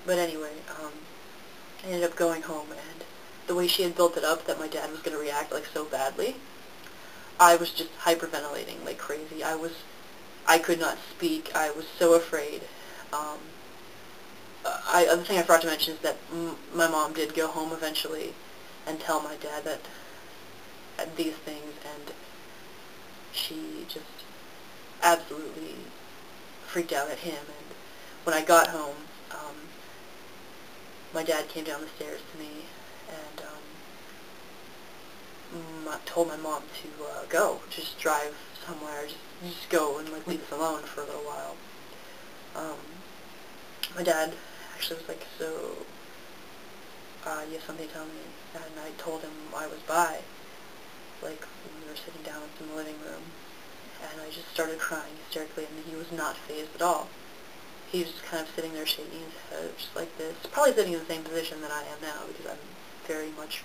But anyway, I ended up going home, and the way she had built it up that my dad was going to react like so badly, I was just hyperventilating like crazy. I could not speak. I was so afraid. Um, the thing I forgot to mention is that my mom did go home eventually and tell my dad that these things, and she just absolutely freaked out at him. And when I got home, my dad came down the stairs to me and told my mom to go, just drive somewhere, just go and like leave us alone for a little while. My dad actually was like, so, you have something to tell me? And I told him I was bi, like when we were sitting down in the living room, and I just started crying hysterically, and he was not fazed at all. He was just kind of sitting there shaking his head, just like this, probably sitting in the same position that I am now, because I'm very much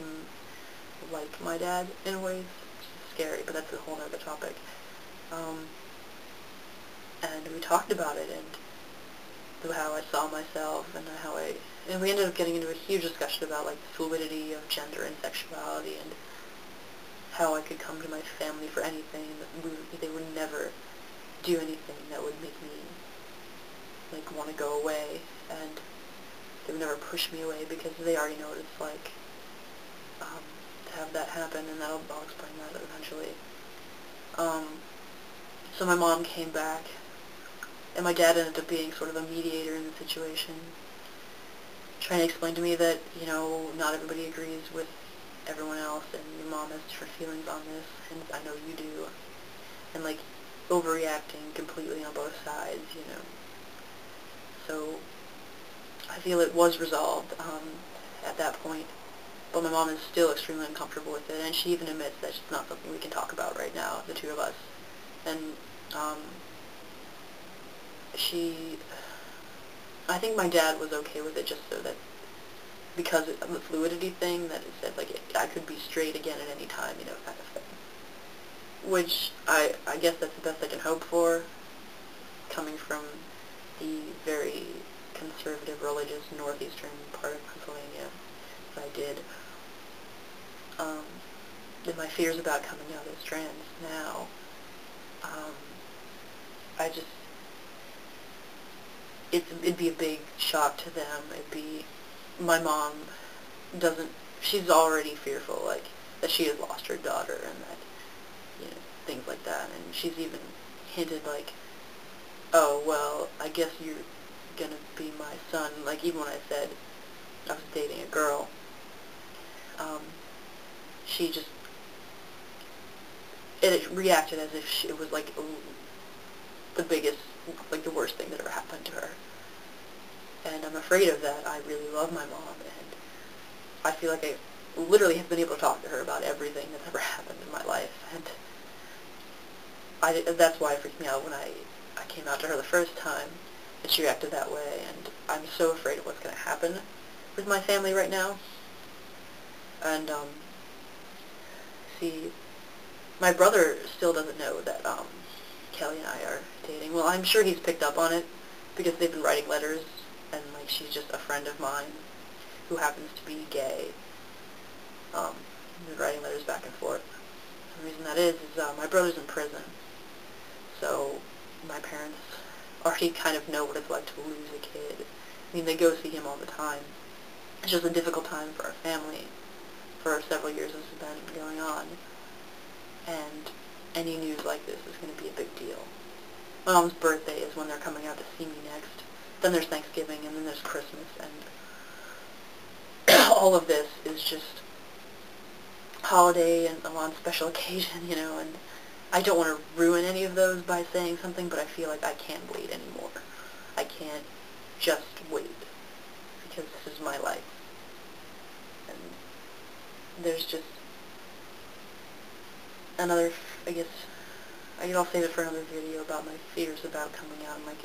like my dad in a way. It's scary, but that's a whole other topic. And we talked about it, and how I saw myself, and and we ended up getting into a huge discussion about like the fluidity of gender and sexuality, and how I could come to my family for anything, and they would never do anything that would make me like want to go away, and they would never push me away because they already know what it's like to have that happen, and I'll explain that eventually. So my mom came back, and my dad ended up being sort of a mediator in the situation, trying to explain to me that, you know, not everybody agrees with everyone else, and your mom has different feelings on this, and I know you do, and like overreacting completely on both sides, you know. So I feel it was resolved at that point, but my mom is still extremely uncomfortable with it, and she even admits that it's not something we can talk about right now, the two of us. And I think my dad was okay with it just so that, because of the fluidity thing, that it said, like, I could be straight again at any time, you know, kind of thing. Which, I guess that's the best I can hope for, coming from the very conservative, religious, northeastern part of Pennsylvania that I did. And my fears about coming out as trans now, it'd be a big shock to them. My mom she's already fearful, like, that she has lost her daughter, and that, you know, things like that, and she's even hinted, like, oh, well, I guess you're gonna be my son, like, even when I said I was dating a girl, she just, it reacted as if it was, like, the biggest, like, the worst thing that ever happened to her. And I'm afraid of that. I really love my mom, and I feel like I literally have been able to talk to her about everything that's ever happened in my life, and that's why it freaked me out when I came out to her the first time, and she reacted that way, and I'm so afraid of what's going to happen with my family right now. And, see, my brother still doesn't know that, Kelly and I are dating. Well, I'm sure he's picked up on it, because they've been writing letters, and, like, she's just a friend of mine who happens to be gay. Been writing letters back and forth. The reason that is my brother's in prison, so my parents already kind of know what it's like to lose a kid. I mean, they go see him all the time. It's just a difficult time for our family for several years this has been going on, and any news like this is going to be a big deal. My mom's birthday is when they're coming out to see me next. Then there's Thanksgiving, and then there's Christmas, and all of this is just holiday and on special occasion, you know, and I don't want to ruin any of those by saying something, but I feel like I can't wait anymore. I can't just wait, because this is my life. And there's just another, I guess I'll save it for another video about my fears about coming out and, like,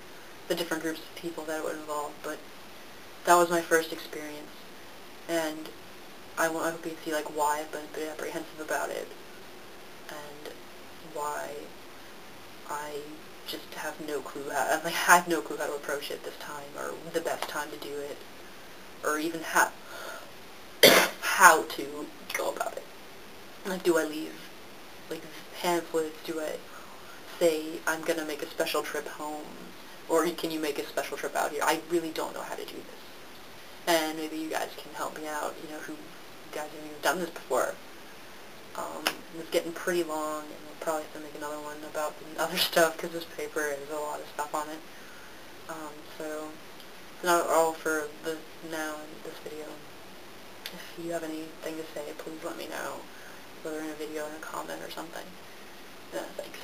the different groups of people that it would involve, but that was my first experience, and I hope you can see, like, why I've been a bit apprehensive about it, and why I just have no clue how, I have no clue how to approach it this time, or the best time to do it. or even how to go about it. Like, do I leave, like, pamphlets? Do I say, I'm going to make a special trip home? Or can you make a special trip out here? I really don't know how to do this. And maybe you guys can help me out, you know, who you guys have even done this before. It's getting pretty long, and we'll probably have to make another one about the other stuff, because this paper has a lot of stuff on it. So, it's not all for the now in this video. If you have anything to say, please let me know, whether in a video, in a comment, or something. Thanks.